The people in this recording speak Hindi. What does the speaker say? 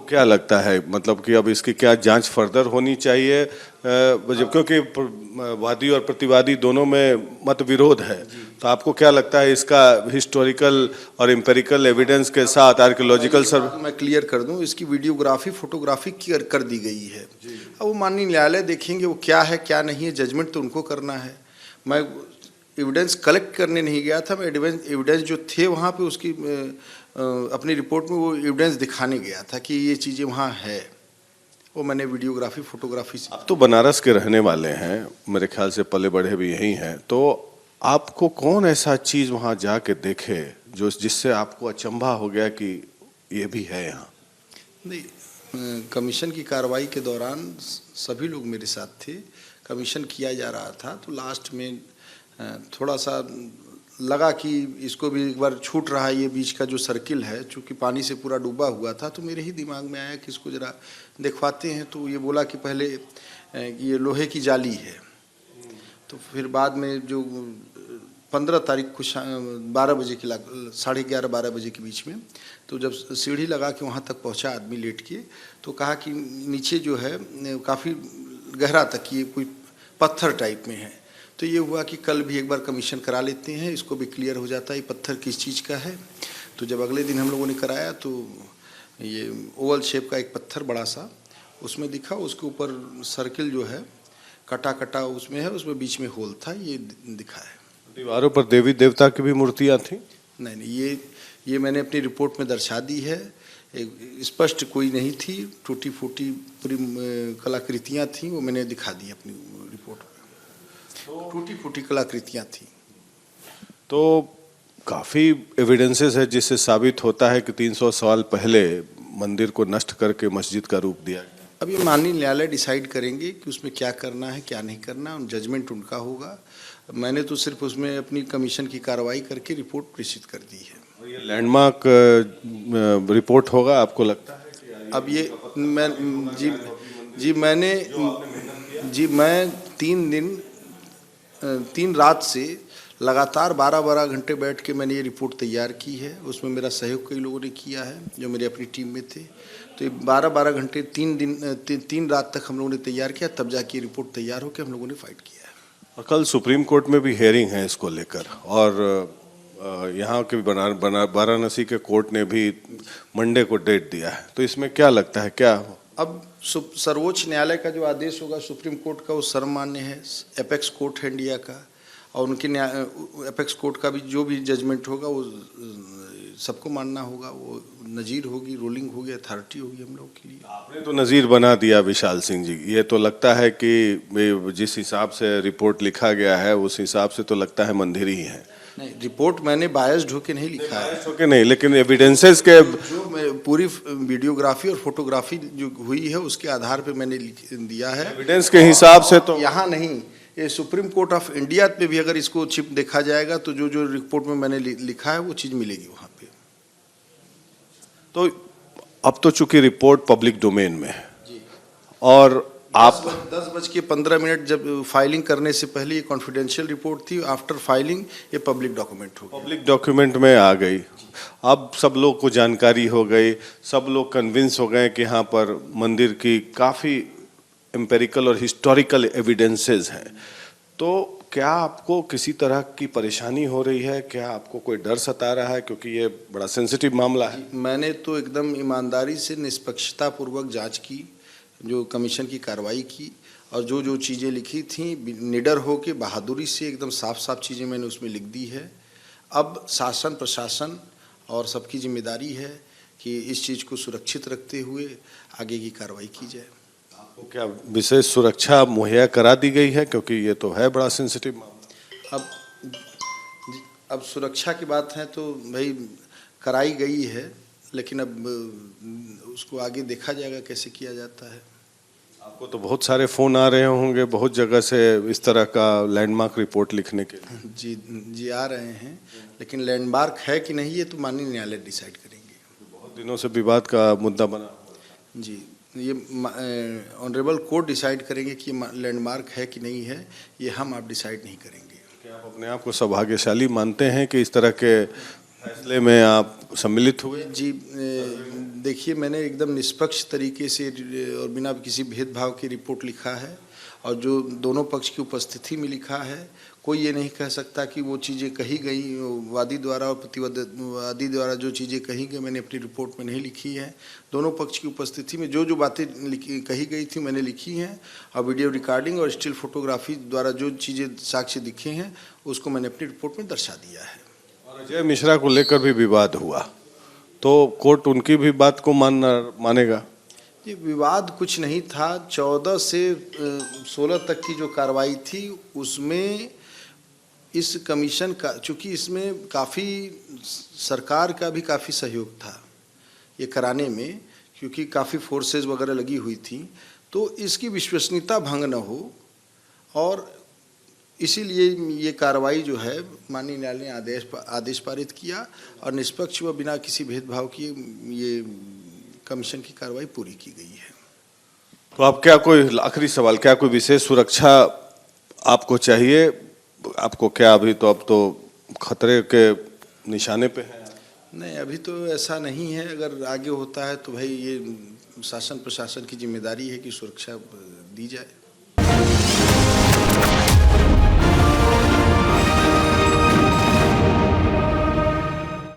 क्या लगता है मतलब कि अब इसकी क्या जांच फर्दर होनी चाहिए, क्योंकि वादी और प्रतिवादी दोनों में मत विरोध है, तो आपको क्या लगता है इसका हिस्टोरिकल और एम्पेरिकल एविडेंस के साथ आर्कियोलॉजिकल सर्वे? मैं क्लियर कर दूं, इसकी वीडियोग्राफी फोटोग्राफी कर दी गई है। अब वो माननीय न्यायालय देखेंगे वो क्या है क्या नहीं है, जजमेंट तो उनको करना है। मैं एविडेंस कलेक्ट करने नहीं गया था, मैं एविडेंस जो थे वहाँ पे उसकी अपनी रिपोर्ट में वो एविडेंस दिखाने गया था कि ये चीज़ें वहाँ है, वो मैंने वीडियोग्राफी फोटोग्राफी से। आप तो बनारस के रहने वाले हैं, मेरे ख्याल से पले बढ़े भी यहीं हैं, तो आपको कौन ऐसा चीज़ वहाँ जाके देखे जो जिससे आपको अचंभा हो गया कि ये भी है यहाँ? नहीं, कमीशन की कार्रवाई के दौरान सभी लोग मेरे साथ थे, कमीशन किया जा रहा था, तो लास्ट में थोड़ा सा लगा कि इसको भी एक बार छूट रहा है, ये बीच का जो सर्किल है चूँकि पानी से पूरा डूबा हुआ था, तो मेरे ही दिमाग में आया कि इसको ज़रा दिखवाते हैं। तो ये बोला कि पहले ये लोहे की जाली है, तो फिर बाद में जो 15 तारीख को 12 बजे के 11:30-12 बजे के बीच में, तो जब सीढ़ी लगा के वहाँ तक पहुँचा आदमी लेट के, तो कहा कि नीचे जो है काफ़ी गहरा तक ये कोई पत्थर टाइप में है। तो ये हुआ कि कल भी एक बार कमीशन करा लेते हैं, इसको भी क्लियर हो जाता है ये पत्थर किस चीज़ का है। तो जब अगले दिन हम लोगों ने कराया तो ये ओवल शेप का एक पत्थर बड़ा सा उसमें दिखा, उसके ऊपर सर्किल जो है कटा कटा उसमें है, उसमें बीच में होल था, ये दिखा है। दीवारों पर देवी देवता की भी मूर्तियाँ थी? नहीं, ये मैंने अपनी रिपोर्ट में दर्शा दी है, स्पष्ट कोई नहीं थी, टूटी फूटी पूरी कलाकृतियाँ थी, वो मैंने दिखा दी अपनी रिपोर्ट में, टूटी फूटी कलाकृतियाँ थी। तो काफ़ी एविडेंसेस है जिससे साबित होता है कि 300 साल पहले मंदिर को नष्ट करके मस्जिद का रूप दिया गया। अब ये माननीय न्यायालय डिसाइड करेंगे कि उसमें क्या करना है क्या नहीं करना, जजमेंट उनका होगा। मैंने तो सिर्फ उसमें अपनी कमीशन की कार्रवाई करके रिपोर्ट प्रेषित कर दी है। और ये लैंडमार्क रिपोर्ट होगा आपको लगता है? अब ये मैं 3 रात से लगातार 12-12 घंटे बैठ के मैंने ये रिपोर्ट तैयार की है। उसमें मेरा सहयोग कई लोगों ने किया है जो मेरे अपनी टीम में थे। तो ये 12-12 घंटे 3 रात तक हम लोगों ने तैयार किया, तब जाके रिपोर्ट तैयार होकर हम लोगों ने फाइट किया है। और कल सुप्रीम कोर्ट में भी हियरिंग है इसको लेकर, और यहाँ के वाराणसी के कोर्ट ने भी मंडे को डेट दिया है, तो इसमें क्या लगता है क्या? अब सर्वोच्च न्यायालय का जो आदेश होगा सुप्रीम कोर्ट का वो सर्वमान्य है, एपेक्स कोर्ट है इंडिया का, और उनके एपेक्स कोर्ट का भी जो भी जजमेंट होगा वो सबको मानना होगा, वो नज़ीर होगी, रोलिंग होगी, अथॉरिटी होगी हम लोग के लिए। आपने तो नज़ीर बना दिया विशाल सिंह जी, ये तो लगता है कि जिस हिसाब से रिपोर्ट लिखा गया है उस हिसाब से तो लगता है मंदिर ही है। नहीं, रिपोर्ट मैंने बायस्ड होके नहीं लिखा है, होके नहीं, लेकिन एविडेंसेस के जो पूरी वीडियोग्राफी और फोटोग्राफी जो हुई है उसके आधार पे मैंने दिया है। एविडेंस के हिसाब से तो यहाँ नहीं, ये सुप्रीम कोर्ट ऑफ इंडिया पे भी अगर इसको चिप देखा जाएगा तो जो जो रिपोर्ट में मैंने लिखा है वो चीज़ मिलेगी वहाँ पे। तो अब तो चूंकि रिपोर्ट पब्लिक डोमेन में है, और आप 10:15 जब फाइलिंग करने से पहले ये कॉन्फिडेंशियल रिपोर्ट थी, आफ्टर फाइलिंग ये पब्लिक डॉक्यूमेंट हो गई, पब्लिक डॉक्यूमेंट में आ गई। अब सब लोग को जानकारी हो गई, सब लोग कन्विंस हो गए कि यहाँ पर मंदिर की काफ़ी एम्पेरिकल और हिस्टोरिकल एविडेंसेस हैं। तो क्या आपको किसी तरह की परेशानी हो रही है? क्या आपको कोई डर सता रहा है, क्योंकि ये बड़ा सेंसिटिव मामला है? मैंने तो एकदम ईमानदारी से निष्पक्षता पूर्वक जांच की, जो कमीशन की कार्रवाई की, और जो जो चीज़ें लिखी थी निडर हो के बहादुरी से एकदम साफ साफ चीज़ें मैंने उसमें लिख दी है। अब शासन प्रशासन और सबकी जिम्मेदारी है कि इस चीज़ को सुरक्षित रखते हुए आगे की कार्रवाई की जाए। आपको क्या विशेष सुरक्षा मुहैया करा दी गई है, क्योंकि ये तो है बड़ा सेंसिटिव मामला? अब सुरक्षा की बात है तो भाई कराई गई है, लेकिन अब उसको आगे देखा जाएगा कैसे किया जाता है। आपको तो बहुत सारे फ़ोन आ रहे होंगे बहुत जगह से इस तरह का लैंडमार्क रिपोर्ट लिखने के लिए। जी आ रहे हैं, लेकिन लैंडमार्क है कि नहीं ये तो माननीय न्यायालय डिसाइड करेंगे। बहुत दिनों से विवाद का मुद्दा बना। जी, ये ऑनरेबल कोर्ट डिसाइड करेंगे कि लैंडमार्क है कि नहीं है, ये आप डिसाइड नहीं करेंगे। क्या आप अपने आप को सौभाग्यशाली मानते हैं कि इस तरह के फैसले में आप सम्मिलित हुए? जी, देखिए, मैंने एकदम निष्पक्ष तरीके से और बिना किसी भेदभाव की रिपोर्ट लिखा है, और जो दोनों पक्ष की उपस्थिति में लिखा है। कोई ये नहीं कह सकता कि वो चीज़ें कही गई वादी द्वारा और प्रतिवादी द्वारा जो चीज़ें कही गई मैंने अपनी रिपोर्ट में नहीं लिखी है। दोनों पक्ष की उपस्थिति में जो जो बातें कही गई थी मैंने लिखी हैं, और वीडियो रिकॉर्डिंग और स्टिल फोटोग्राफी द्वारा जो चीज़ें साक्ष्य दिखे हैं उसको मैंने अपनी रिपोर्ट में दर्शा दिया है। और अजय मिश्रा को लेकर भी विवाद हुआ, तो कोर्ट उनकी भी बात को मानेगा? ये विवाद कुछ नहीं था। 14 से 16 तक की जो कार्रवाई थी उसमें इस कमीशन का, चूँकि इसमें काफ़ी सरकार का भी काफ़ी सहयोग था ये कराने में, क्योंकि काफ़ी फोर्सेस वगैरह लगी हुई थी, तो इसकी विश्वसनीयता भंग न हो, और इसीलिए ये कार्रवाई जो है माननीय न्यायालय ने आदेश पारित किया, और निष्पक्ष व बिना किसी भेदभाव किए ये कमीशन की कार्रवाई पूरी की गई है। तो आप क्या, कोई आखिरी सवाल, क्या कोई विशेष सुरक्षा आपको चाहिए? आपको क्या अभी तो, अब तो खतरे के निशाने पे है? नहीं, अभी तो ऐसा नहीं है। अगर आगे होता है तो भाई ये शासन प्रशासन की जिम्मेदारी है कि सुरक्षा दी जाए।